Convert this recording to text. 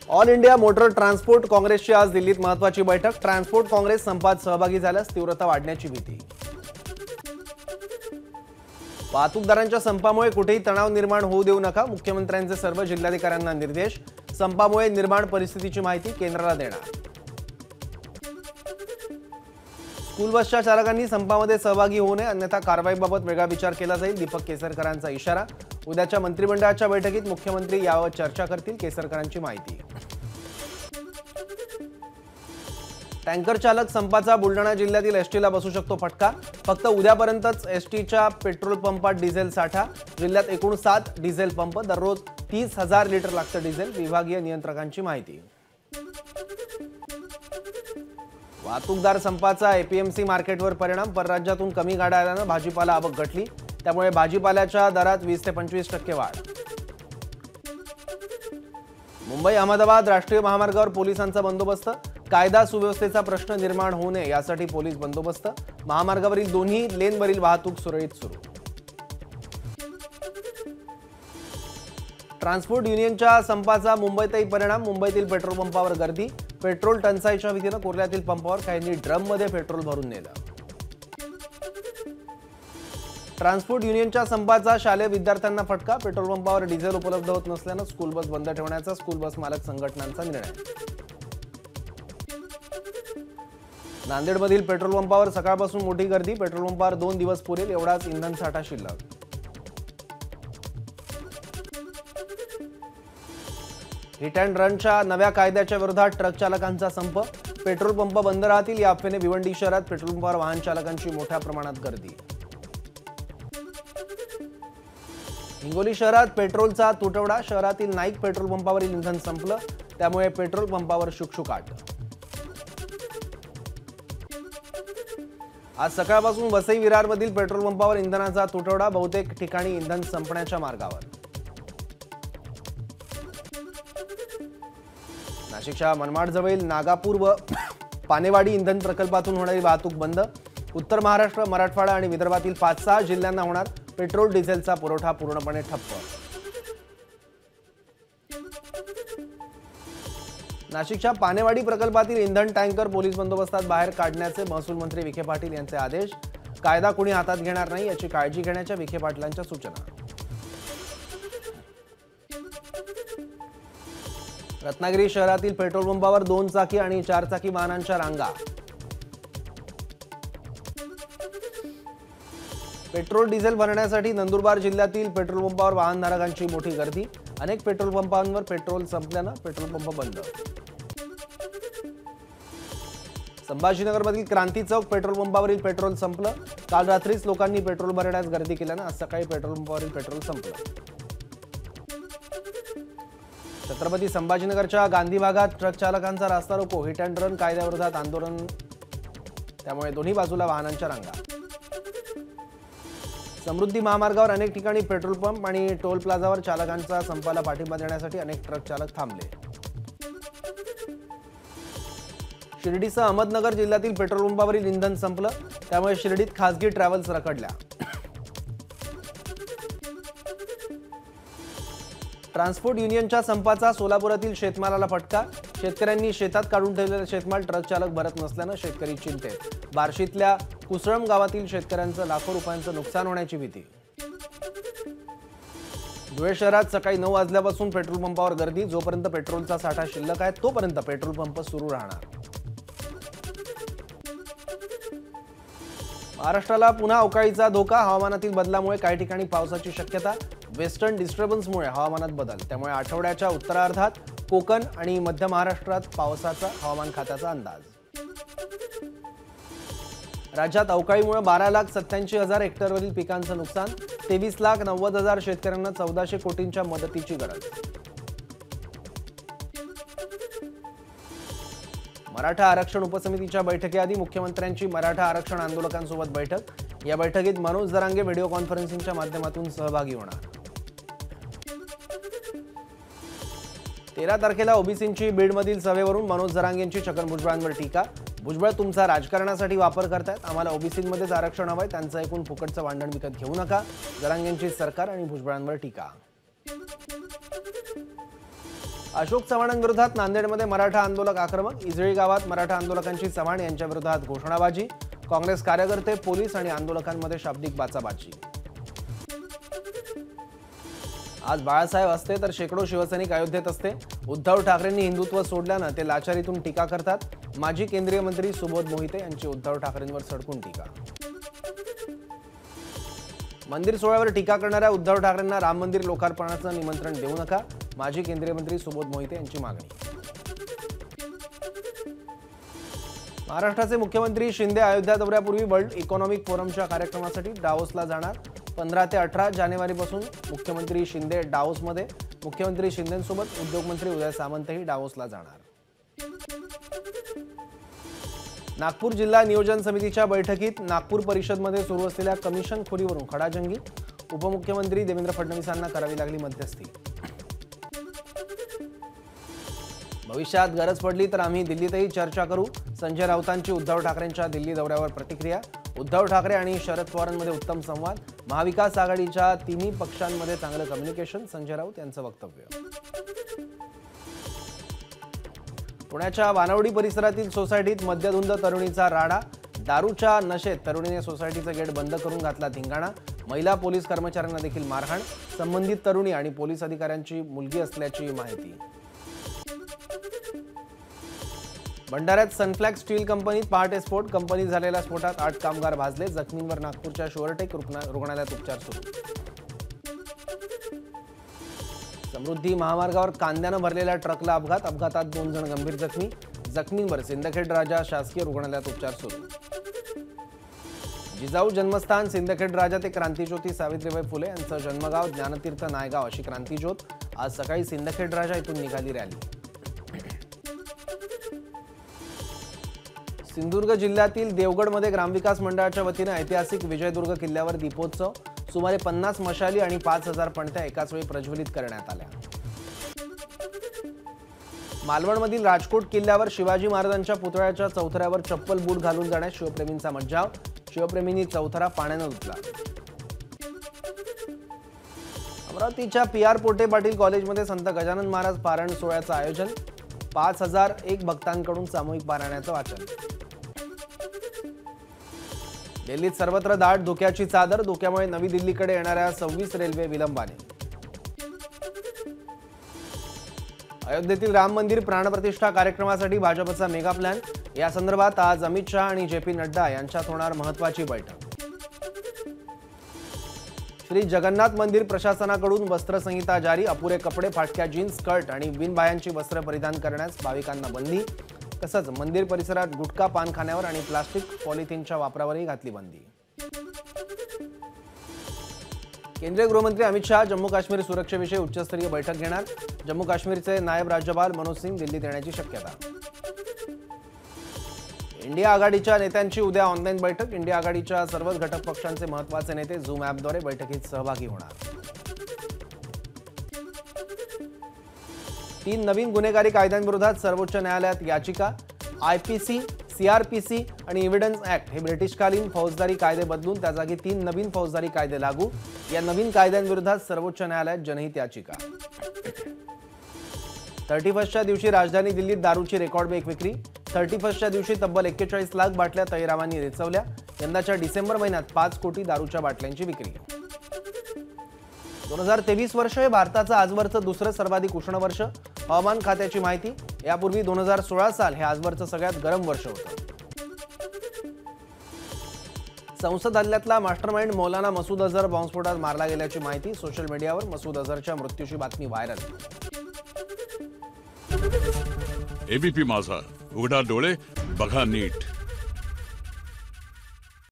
All India motor transport काँग्रेसची आज दिल्लीत महत्त्वाची बैठक। ट्रान्सपोर्ट काँग्रेस संपात सहभागी झाल्यास तीव्रता वाढण्याची भीती। वाहतूकदारांच्या संपामुळे कुठेही तणाव निर्माण होऊ देऊ नका, मुख्यमंत्र्यांचे सर्व जिल्हाधिकाऱ्यांना निर्देश। संपामुळे निर्माण परिस्थितीची माहिती केंद्राला देणार। स्कूल बसच्या चालकांनी संपामध्ये सहभागी होऊ नये, अन्यथा कारवाईबाबत वेगळा विचार केला जाईल, दीपक केसरकरांचा इशारा। उद्याच्या मंत्रिमंडळाच्या बैठकीत मुख्यमंत्री यावर चर्चा करतील, केसरकरांची माहिती। टँकर चालक संपाचा बुलढाणा जिल्ह्यातील एसटीला बसू शकतो फटका। फक्त उद्यापर्यंतच एसटीच्या पेट्रोल पंपात डिझेल साठा। जिल्ह्यात एकूण 7 डिझेल पंप, दररोज 30,000 लिटर लागतं डिझेल, विभागीय नियंत्रकांची माहिती। वाहतूकदार संपाचा एपीएमसी मार्केटवर परिणाम। परराज्यातून कमी गाड्या आल्यानं भाजीपाला आवक घटली, त्यामुळे भाजीपाल्याच्या दरात 20 ते 25% वाढ। मुंबई अहमदाबाद राष्ट्रीय महामार्गावर पोलिसांचा बंदोबस्त। कायदा सुव्यवस्थेचा प्रश्न निर्माण होऊ नये यासाठी पोलीस बंदोबस्त। महामार्गावरील दोन्ही लेनवरील वाहतूक सुरळीत सुरू। ट्रान्सपोर्ट युनियनच्या संपाचा मुंबईतही परिणाम। मुंबईतील पेट्रोल पंपावर गर्दी। पेट्रोल टंचाईच्या भीतीने कुर्ल्यातील पंपावर काहींनी ड्रममध्ये पेट्रोल भरून नेलं। ट्रान्सपोर्ट युनियनच्या संपाचा शालेय विद्यार्थ्यांना फटका। पेट्रोल पंपावर डिझेल उपलब्ध होत नसल्यानं स्कूल बस बंद ठेवण्याचा स्कूल बस मालक संघटनांचा निर्णय। नांदेडमधील पेट्रोल पंपावर सकाळपासून मोठी गर्दी। पेट्रोल पंपावर 2 दिवस पुरेल एवढाच इंधन साठा शिल्लक। हिट अँड रनच्या नव्या कायद्याच्या विरोधात ट्रक चालकांचा संप। पेट्रोल पंप बंद राहतील या अफवेने भिवंडी शहरात पेट्रोल पंपावर वाहन चालकांची मोठ्या प्रमाणात गर्दी। हिंगोली शहरात पेट्रोलचा तुटवडा। शहरातील नाईक पेट्रोल पंपावरील इंधन संपलं, त्यामुळे पेट्रोल पंपावर शुकशुकाट। आज सकाळपासून वसई विरारमधील पेट्रोल पंपावर इंधनाचा तुटवडा। बहुतेक ठिकाणी इंधन संपण्याच्या मार्गावर। नाशिकच्या मनमाडजवळील नागापूर व पानेवाडी इंधन प्रकल्पातून होणारी वाहतूक बंद। उत्तर महाराष्ट्र, मराठवाडा आणि विदर्भातील 5-6 जिल्ह्यांना होणार पेट्रोल डिझेलचा पुरवठा पूर्णपणे ठप्प। नाशिकच्या पानेवाडी प्रकल्पातील इंधन टँकर पोलीस बंदोबस्तात बाहेर काढण्याचे महसूल मंत्री विखे पाटील यांचे आदेश। कायदा कोणी हातात घेणार नाही याची काळजी घेण्याच्या विखे पाटलांच्या सूचना। रत्नागिरी शहरातील पेट्रोल पंपावर 2 चाकी आणि 4 चाकी वाहनांच्या रांगा। पेट्रोल डिझेल भरण्यासाठी नंदुरबार जिल्ह्यातील पेट्रोल पंपावर वाहनधारकांची मोठी गर्दी। अनेक पेट्रोल पंपांवर पेट्रोल संपल्यानं पेट्रोल पंप बंद। संभाजीनगरमधील क्रांती चौक पेट्रोल पंपावरील पेट्रोल संपलं। काल रात्रीच लोकांनी पेट्रोल भरण्यास गर्दी केल्यानं आज सकाळी पेट्रोल पंपावरील पेट्रोल संपलं। छत्रपती संभाजीनगरच्या गांधी भागात ट्रक चालकांचा रास्ता रोको। हिट अँड रन कायद्याविरोधात आंदोलन, त्यामुळे दोन्ही बाजूला वाहनांच्या रांगा। समृद्धी महामार्गावर अनेक ठिकाणी पेट्रोल पंप आणि टोल प्लाझावर चालकांचा संपाला पाठिंबा देण्यासाठी अनेक ट्रक चालक थांबले। शिर्डीसह अहमदनगर जिल्ह्यातील पेट्रोल पंपावरील इंधन संपलं, त्यामुळे शिर्डीत खासगी ट्रॅव्हल्स रखडल्या। ट्रान्सपोर्ट युनियनच्या संपाचा सोलापुरातील शेतमालाला फटका। शेतकऱ्यांनी शेतात काढून ठेवलेला शेतमाल ट्रक चालक भरत नसल्यानं शेतकरी चिंतेत। बार्शीतल्या कुसळम गावातील शेतकऱ्यांचं लाखो रुपयांचं नुकसान होण्याची भीती। धुळे शहरात सकाळी 9 वाजल्यापासून पेट्रोल पंपावर गर्दी। जोपर्यंत पेट्रोलचा साठा शिल्लक आहे तोपर्यंत पेट्रोल पंप सुरू राहणार। महाराष्ट्राला पुन्हा अवकाळीचा धोका। हवामानातील बदलामुळे काही ठिकाणी पावसाची शक्यता। वेस्टर्न डिस्टर्बन्समुळे हवामानात बदल, त्यामुळे आठवड्याच्या उत्तरार्धात कोकण आणि मध्य महाराष्ट्रात पावसाचा हवामान खात्याचा अंदाज। राज्यात अवकाळीमुळे 12,87,000 हेक्टरवरील पिकांचं नुकसान। 23,90,000 शेतकऱ्यांना 1400 कोटींच्या मदतीची गरज। मराठा आरक्षण उपसमितीच्या बैठकीआधी मुख्यमंत्र्यांची मराठा आरक्षण आंदोलकांसोबत बैठक। या बैठकीत मनोज जरांगे व्हिडिओ कॉन्फरन्सिंगच्या माध्यमातून सहभागी होणार। 13 तारखेला ओबीसींची बीडमधील सभेवरून मनोज जरांगेंची छगन भुजबळांवर टीका। भुजबळ तुमचा राजकारणासाठी वापर करतायत, आम्हाला ओबीसींमध्येच आरक्षण हवंय, त्यांचं ऐकून फुकटचं भांडण विकत घेऊ नका। जरांगेंची सरकार आणि भुजबळांवर टीका। अशोक चव्हाणांविरोधात नांदेडमध्ये मराठा आंदोलक आक्रमक। इजळी गावात मराठा आंदोलकांची चव्हाण यांच्या विरोधात घोषणाबाजी। काँग्रेस कार्यकर्ते, पोलीस आणि आंदोलकांमध्ये शाब्दिक बाचाबाची। आज बाळासाहेब असते तर शेकडो शिवसैनिक अयोध्येत असते। उद्धव ठाकरेंनी हिंदुत्व सोडल्यानं ते लाचारीतून टीका करतात। माजी केंद्रीय मंत्री सुबोध मोहिते यांची उद्धव ठाकरेंवर सडकून टीका। मंदिर सोहळ्यावर टीका करणाऱ्या उद्धव ठाकरेंना राम मंदिर लोकार्पणाचं निमंत्रण देऊ नका। माजी केंद्रीय मंत्री सुबोध मोहिते यांची मागणी। महाराष्ट्राचे मुख्यमंत्री शिंदे अयोध्या दौऱ्यापूर्वी वर्ल्ड इकॉनॉमिक फोरमच्या कार्यक्रमासाठी डावोसला जाणार। 15 ते 18 जानेवारीपासून मुख्यमंत्री शिंदे डावोसमध्ये। मुख्यमंत्री शिंदेंसोबत उद्योगमंत्री उदय सामंतही डावोसला जाणार। नागपूर जिल्हा नियोजन समितीच्या बैठकीत नागपूर परिषदमध्ये सुरू असलेल्या कमिशनखोरीवरून खडाजंगी। उपमुख्यमंत्री देवेंद्र फडणवीसांना करावी लागली मध्यस्थी। भविष्यात गरज पडली तर आम्ही दिल्लीतही चर्चा करू। संजय राऊतांची उद्धव ठाकरेंच्या दिल्ली दौऱ्यावर प्रतिक्रिया। उद्धव ठाकरे आणि शरद पवारांमध्ये उत्तम संवाद। महाविकास आघाडीच्या तिन्ही पक्षांमध्ये चांगलं कम्युनिकेशन, संजय राऊत यांचं वक्तव्य। पुण्याच्या वानवडी परिसरातील सोसायटीत मद्यधुंद तरुणीचा राडा। दारूच्या नशेत तरुणीने सोसायटीचं गेट बंद करून घातला धिंगाणा। महिला पोलीस कर्मचाऱ्यांना देखील मारहाण। संबंधित तरुणी आणि पोलीस अधिकाऱ्यांची मुलगी असल्याची माहिती। भंडाऱ्यात सनफ्लॅग स्टील कंपनीत पहाटे स्फोट। कंपनीत झालेल्या स्फोटात 8 कामगार भाजले। जखमींवर नागपूरच्या शुअरटेक रुग्णालयात उपचार सुरू। समृद्धी महामार्गावर कांद्यानं भरलेल्या ट्रकला अपघात। अपघातात 2 जण गंभीर जखमी। जखमींवर सिंदखेड राजा शासकीय रुग्णालयात उपचार सुरू। जिजाऊ जन्मस्थान सिंदखेड राजा ते क्रांतिज्योती सावित्रीबाई फुले यांचं जन्मगाव ज्ञानतीर्थ नायगाव अशी क्रांतिज्योत। आज सकाळी सिंदखेड राजा इथून निघाली रॅली। सिंधुदुर्ग जिल्ह्यातील देवगडमध्ये ग्रामविकास मंडळाच्या वतीने ऐतिहासिक विजयदुर्ग किल्ल्यावर दीपोत्सव। सुमारे 50 मशाली आणि 5000 पणत्या एकाच वेळी प्रज्वलित करण्यात आल्या। मालवणमधील राजकोट किल्ल्यावर शिवाजी महाराजांच्या पुतळ्याच्या चौथऱ्यावर चप्पल बूट घालून जाण्यास शिवप्रेमींचा मज्जाव। शिवप्रेमींनी चौथरा पाण्याने धुतला। अमरावतीच्या PR पोटे पाटील कॉलेजमध्ये संत गजानन महाराज पारायण सोहळ्याचं आयोजन। 5001 भक्तांकडून सामूहिक पारायणाचं वाचन। दिल्लीत सर्वत्र दाट धुक्याची चादर। धुक्यामुळे नवी दिल्लीकडे येणाऱ्या 26 रेल्वे विलंबाने। अयोध्येतील राम मंदिर प्राणप्रतिष्ठा कार्यक्रमासाठी भाजपचा मेगा प्लॅन। या संदर्भात आज अमित शहा आणि JP नड्डा यांच्यात होणार महत्त्वाची बैठक। श्री जगन्नाथ मंदिर प्रशासनाकडून वस्त्रसंहिता जारी। अपुरे कपडे, फाटक्या जीन्स, स्कर्ट आणि बिनबाह्यांची वस्त्र परिधान करण्यास भाविकांना बंदी। तसंच मंदिर परिसरात गुटखा, पान खाण्यावर आणि प्लास्टिक पॉलिथिनच्या वापरावरही घातली बंदी। केंद्रीय गृहमंत्री अमित शहा जम्मू काश्मीर सुरक्षेविषयी उच्चस्तरीय बैठक घेणार। जम्मू काश्मीरचे नायब राज्यपाल मनोज सिंग दिल्लीत येण्याची शक्यता। इंडिया आघाडीच्या नेत्यांची उद्या ऑनलाईन बैठक। इंडिया आघाडीच्या सर्वच घटक पक्षांचे महत्त्वाचे नेते झूम ॲपद्वारे बैठकीत सहभागी होणार। 3 नवीन गुन्हेगारी कायद्यांविरोधात सर्वोच्च न्यायालयात याचिका। IPC, CRPC आणि एव्हिडन्स ऍक्ट हे ब्रिटिशकालीन फौजदारी कायदे बदलून त्या जागी 3 नवीन फौजदारी कायदे लागू। या नवीन कायद्यांविरोधात सर्वोच्च न्यायालयात जनहित याचिका। 31च्या दिवशी राजधानी दिल्लीत दारूची रेकॉर्ड ब्रेक विक्री। 31च्या दिवशी तब्बल 41 लाख बाटल्या तैरावांनी रेचवल्या। यंदाच्या डिसेंबर महिन्यात 5 कोटी दारूच्या बाटल्यांची विक्री। 2023 वर्ष हे भारताचं आजवरचं दुसरं सर्वाधिक उष्ण वर्ष। हवामान खात्याची माहिती। यापूर्वी 2016 साल हे आजवरचं सगळ्यात गरम वर्ष होतं। संसद हल्ल्यातला मास्टरमाइंड मौलाना मसूद अझहर बॉम्बस्फोटात मारला गेल्याची माहिती। सोशल मीडियावर मसूद अझहरच्या मृत्यूची बातमी व्हायरल। ABP माझा, उघडा डोळे बघा नीट।